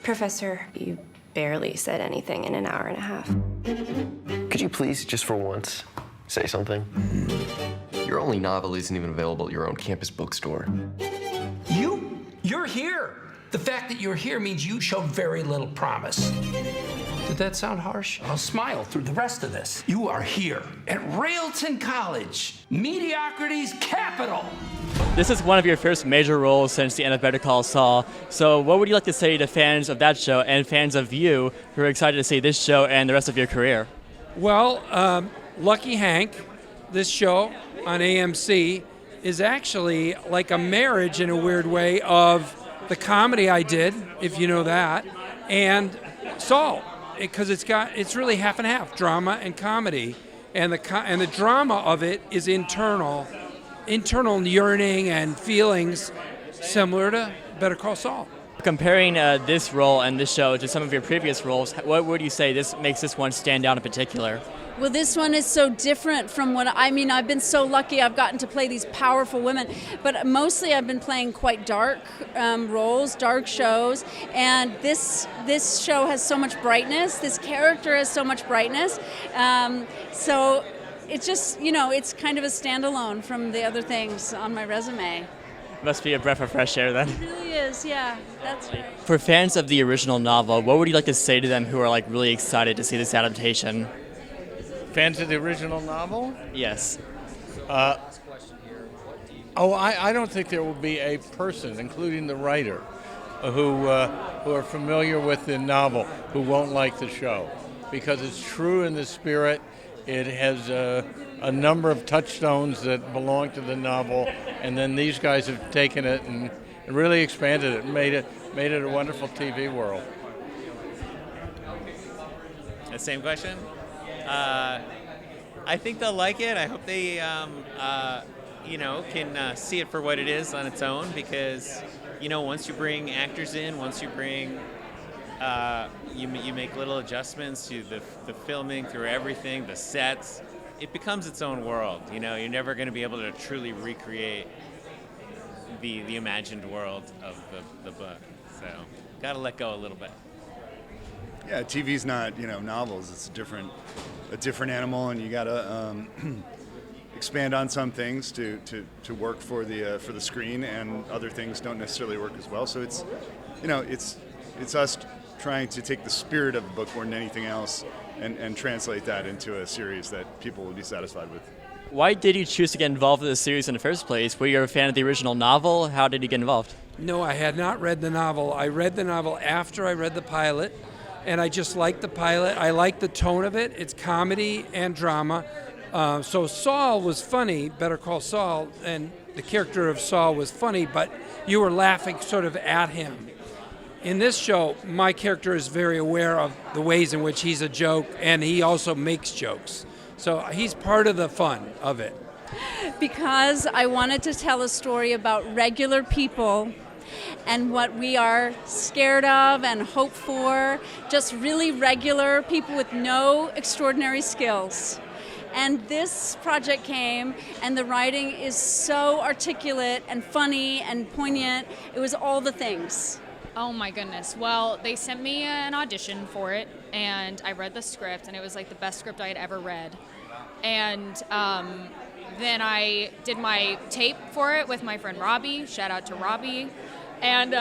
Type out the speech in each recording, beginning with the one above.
Professor, you barely said anything in an hour and a half. Could you please, just for once, say something? Your only novel isn't even available at your own campus bookstore. You're here. The fact that you're here means you showed very little promise. Did that sound harsh? I'll smile through the rest of this. You are here at Railton College, mediocrity's capital. This is one of your first major roles since the end of Better Call Saul. So what would you like to say to fans of that show and fans of you who are excited to see this show and the rest of your career? Well, Lucky Hank, this show on AMC, is actually like a marriage in a weird way of the comedy I did, if you know that, and Saul, because it's really half and half, drama and comedy, and the drama of it is internal yearning and feelings similar to Better Call Saul. Comparing this role and this show to some of your previous roles, what would you say this makes this one stand out in particular? Well, this one is so different from I've been so lucky I've gotten to play these powerful women, but mostly I've been playing quite dark roles, dark shows, and this show has so much brightness, this character has so much brightness, so it's just, it's kind of a standalone from the other things on my resume. Must be a breath of fresh air then. It really is, yeah, that's right. For fans of the original novel, what would you like to say to them who are really excited to see this adaptation? Fans of the original novel? Yes. I don't think there will be a person, including the writer, who are familiar with the novel, who won't like the show, because it's true in the spirit. It has a number of touchstones that belong to the novel, and then these guys have taken it and really expanded it and made it a wonderful TV world. The same question? I think they'll like it. I hope they, can see it for what it is on its own, because, once you bring actors in, once you bring, you make little adjustments to the filming, through everything, the sets, it becomes its own world. You're never going to be able to truly recreate the imagined world of the book. So, got to let go a little bit. Yeah, TV's not, novels. It's a different animal, and you gotta expand on some things to work for the screen, and other things don't necessarily work as well. So it's us trying to take the spirit of the book more than anything else, and translate that into a series that people will be satisfied with. Why did you choose to get involved with this series in the first place? Were you a fan of the original novel? How did you get involved? No, I had not read the novel. I read the novel after I read the pilot, and I just liked the pilot. I liked the tone of it. It's comedy and drama. So Saul was funny, Better Call Saul, and the character of Saul was funny, but you were laughing sort of at him. In this show, my character is very aware of the ways in which he's a joke, and he also makes jokes. So he's part of the fun of it. Because I wanted to tell a story about regular people and what we are scared of and hope for, just really regular people with no extraordinary skills. And this project came, and the writing is so articulate and funny and poignant. It was all the things. Oh my goodness. Well, they sent me an audition for it, and I read the script, and it was like the best script I had ever read. And then I did my tape for it with my friend Robbie. Shout out to Robbie. And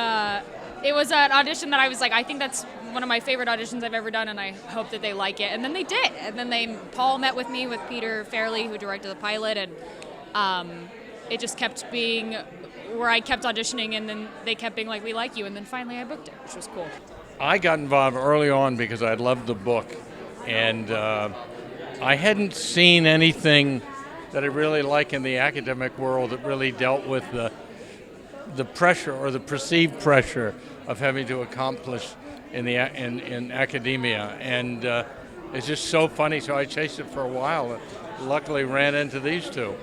it was an audition that I was like, I think that's one of my favorite auditions I've ever done, and I hope that they like it. And then they did. And then Paul met with me with Peter Farrelly, who directed the pilot, and it just kept being where I kept auditioning, and then they kept being like, we like you, and then finally I booked it, which was cool. I got involved early on because I loved the book, and I hadn't seen anything that I really like in the academic world that really dealt with the pressure or the perceived pressure of having to accomplish in academia, and it's just so funny. So I chased it for a while, and luckily ran into these two.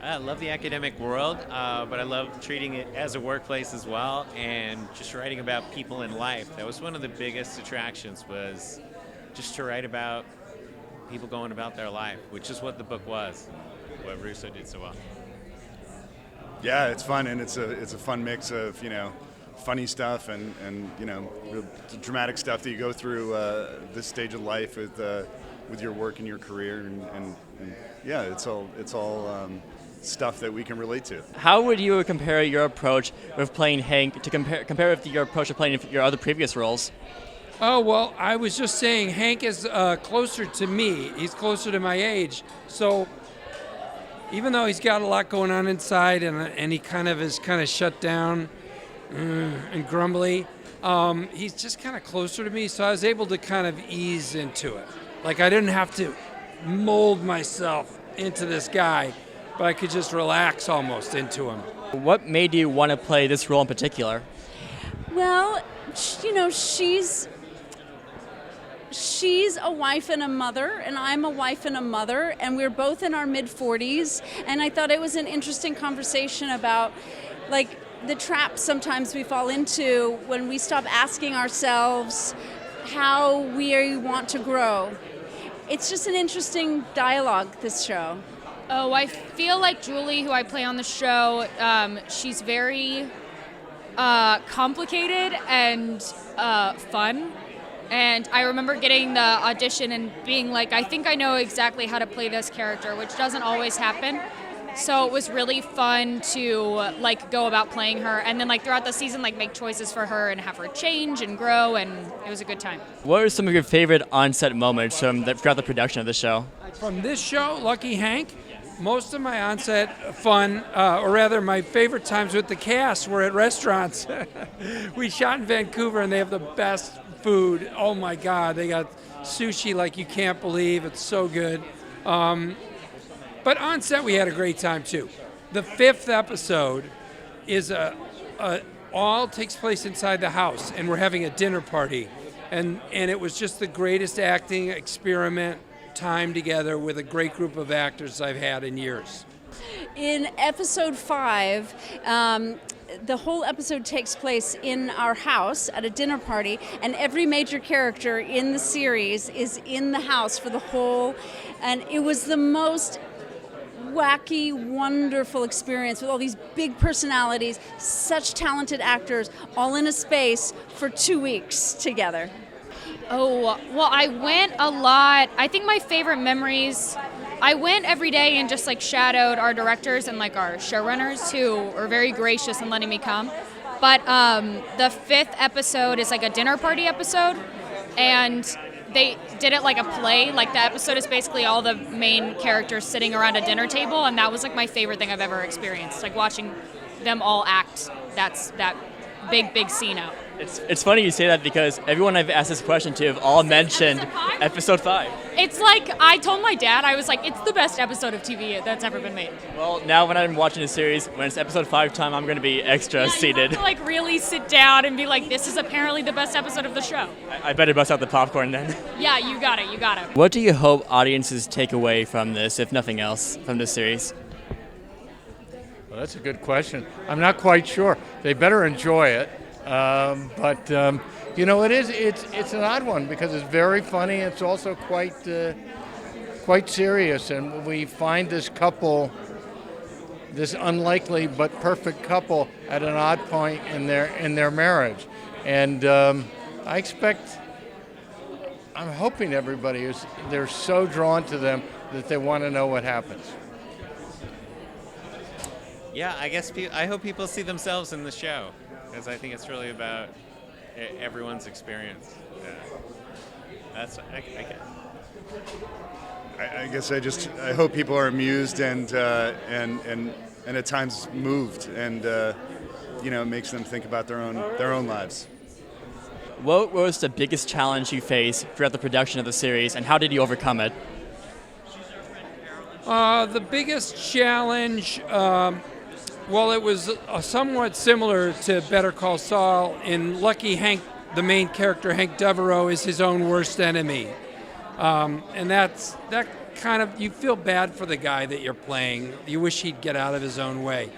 I love the academic world, but I love treating it as a workplace as well, and just writing about people in life. That was one of the biggest attractions, was just to write about people going about their life, which is what the book was, what Russo did so well. Yeah, it's fun, and it's a fun mix of funny stuff and real dramatic stuff that you go through this stage of life with your work and your career, and yeah, it's all stuff that we can relate to. How would you compare your approach with playing Hank to compare with your approach of playing your other previous roles? Oh, well, I was just saying Hank is closer to me. He's closer to my age. So even though he's got a lot going on inside and he kind of is shut down and grumbly, he's just kind of closer to me. So I was able to kind of ease into it. Like I didn't have to mold myself into this guy, but I could just relax almost into him. What made you want to play this role in particular? Well, she's a wife and a mother, and I'm a wife and a mother, and we're both in our mid-40s, and I thought it was an interesting conversation about, like, the traps sometimes we fall into when we stop asking ourselves how we want to grow. It's just an interesting dialogue, this show. Oh, I feel like Julie, who I play on the show, she's very complicated and fun. And I remember getting the audition and being like, I think I know exactly how to play this character, which doesn't always happen. So it was really fun to go about playing her, and then throughout the season make choices for her and have her change and grow, and it was a good time. What are some of your favorite on-set moments throughout the production of the show? From this show, Lucky Hank, most of my on-set fun, or rather my favorite times with the cast, were at restaurants. We shot in Vancouver and they have the best food. Oh my God, they got sushi like you can't believe. It's so good. But on set we had a great time too. The 5th episode is all takes place inside the house, and we're having a dinner party, and it was just the greatest acting experiment time together with a great group of actors I've had in years. In episode 5, the whole episode takes place in our house at a dinner party, and every major character in the series is in the house for the whole, and it was the most wacky, wonderful experience with all these big personalities, such talented actors, all in a space for 2 weeks together. Oh, well, I went a lot. I think my favorite memories, I went every day and just shadowed our directors and our showrunners, who were very gracious in letting me come. But the 5th episode is a dinner party episode, and they did it like a play. The episode is basically all the main characters sitting around a dinner table, and that was my favorite thing I've ever experienced. Watching them all act that big scene out. It's funny you say that, because everyone I've asked this question to have all mentioned episode 5. It's I told my dad, I was it's the best episode of TV that's ever been made. Well, now when I'm watching the series, when it's episode 5 time, I'm going to be extra seated. You have to really sit down and be this is apparently the best episode of the show. I better bust out the popcorn then. Yeah, you got it. What do you hope audiences take away from this, if nothing else, from this series? Well, that's a good question. I'm not quite sure. They better enjoy it. But it's an odd one, because it's very funny. It's also quite serious, and we find this couple, this unlikely but perfect couple, at an odd point in their marriage. And I'm hoping they're so drawn to them that they want to know what happens. Yeah, I hope people see themselves in the show, because I think it's really about everyone's experience. Yeah. I guess I hope people are amused and at times moved, and it makes them think about their own lives. What was the biggest challenge you faced throughout the production of the series, and how did you overcome it? The biggest challenge, it was somewhat similar to Better Call Saul. In Lucky Hank, the main character, Hank Devereaux, is his own worst enemy. And that kind of, you feel bad for the guy that you're playing. You wish he'd get out of his own way.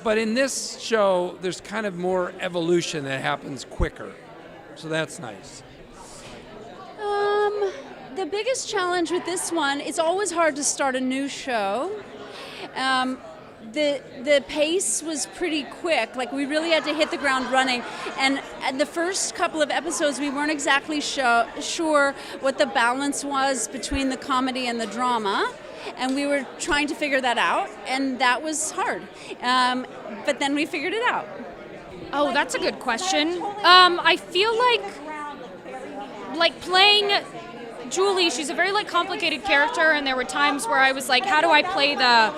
But in this show, there's kind of more evolution that happens quicker. So that's nice. The biggest challenge with this one, it's always hard to start a new show. the pace was pretty quick. Like, we really had to hit the ground running. And the first couple of episodes, we weren't exactly sure what the balance was between the comedy and the drama. And we were trying to figure that out, and that was hard. But then we figured it out. Oh, that's a good question. I feel like playing Julie, she's a very complicated character, and there were times where I was like, how do I play the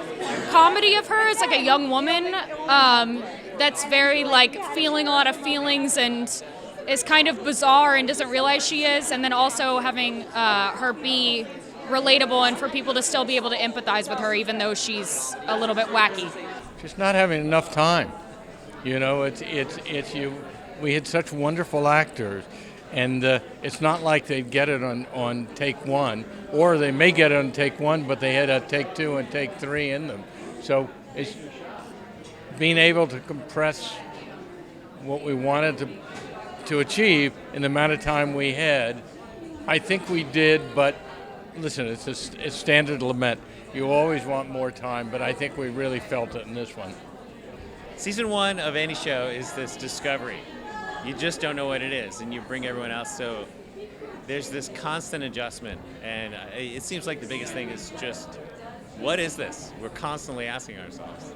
comedy of her as like a young woman that's very feeling a lot of feelings and is kind of bizarre and doesn't realize she is, and then also having her be relatable and for people to still be able to empathize with her even though she's a little bit wacky. Just not having enough time. You know, we had such wonderful actors. And it's not like they'd get it on take one, or they may get it on take one, but they had a take two and take three in them. So it's being able to compress what we wanted to achieve in the amount of time we had. I think we did, but listen, it's standard lament. You always want more time, but I think we really felt it in this one. Season 1 of any show is this discovery. You just don't know what it is, and you bring everyone else, so there's this constant adjustment, and it seems like the biggest thing is just, what is this? We're constantly asking ourselves.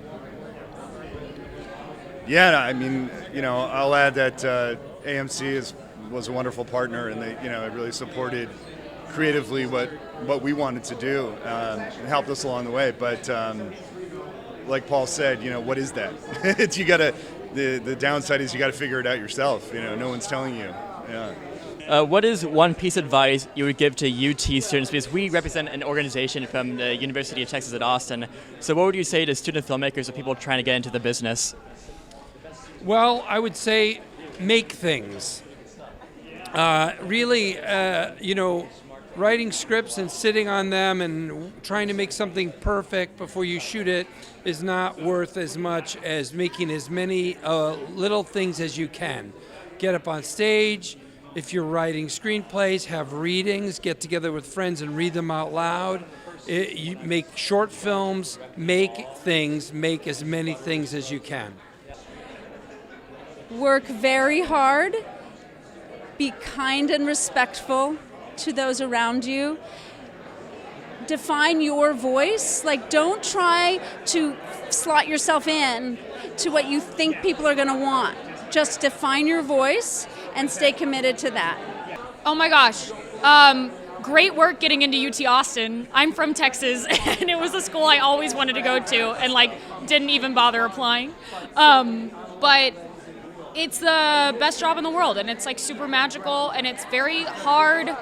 Yeah, I mean, I'll add that AMC was a wonderful partner, and they, it really supported creatively what we wanted to do, and helped us along the way. But like Paul said, what is that? You gotta. The downside is you got to figure it out yourself. No one's telling you. Yeah. What is one piece of advice you would give to UT students? Because we represent an organization from the University of Texas at Austin. So what would you say to student filmmakers or people trying to get into the business? Well, I would say make things. Really, writing scripts and sitting on them and trying to make something perfect before you shoot it is not worth as much as making as many little things as you can. Get up on stage. If you're writing screenplays, have readings, get together with friends and read them out loud. You make short films, make things, make as many things as you can. Work very hard. Be kind and respectful to those around you. Define your voice. Don't try to slot yourself in to what you think people are going to want. Just define your voice and stay committed to that. Oh my gosh. Great work getting into UT Austin. I'm from Texas, and it was a school I always wanted to go to and didn't even bother applying. But it's the best job in the world, and it's super magical, and it's very hard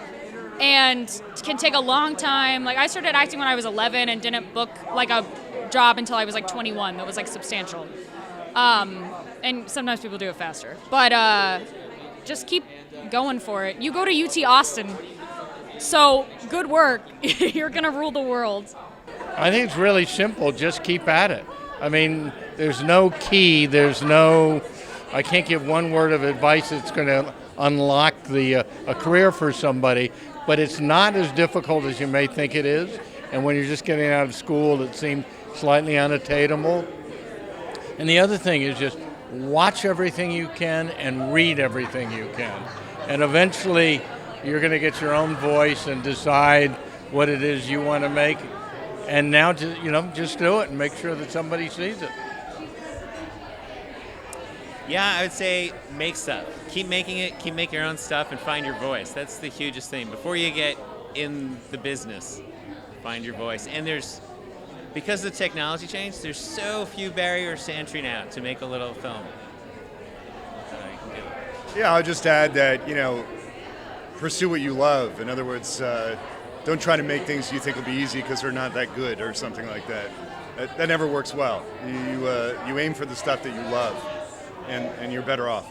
and can take a long time. I started acting when I was 11 and didn't book a job until I was 21 that was substantial. And sometimes people do it faster. But just keep going for it. You go to UT Austin, so good work. You're gonna rule the world. I think it's really simple. Just keep at it. I mean, there's no key. I can't give one word of advice that's going to unlock a career for somebody. But it's not as difficult as you may think it is. And when you're just getting out of school, it seems slightly unattainable. And the other thing is just watch everything you can and read everything you can. And eventually, you're going to get your own voice and decide what it is you want to make. And now, just do it and make sure that somebody sees it. Yeah, I would say make stuff. Keep making it, keep making your own stuff, and find your voice. That's the hugest thing. Before you get in the business, find your voice. And because of the technology change, there's so few barriers to entry now to make a little film. Yeah, I'll just add that, pursue what you love. In other words, don't try to make things you think will be easy because they're not that good or something like that. That never works well. You aim for the stuff that you love, and you're better off.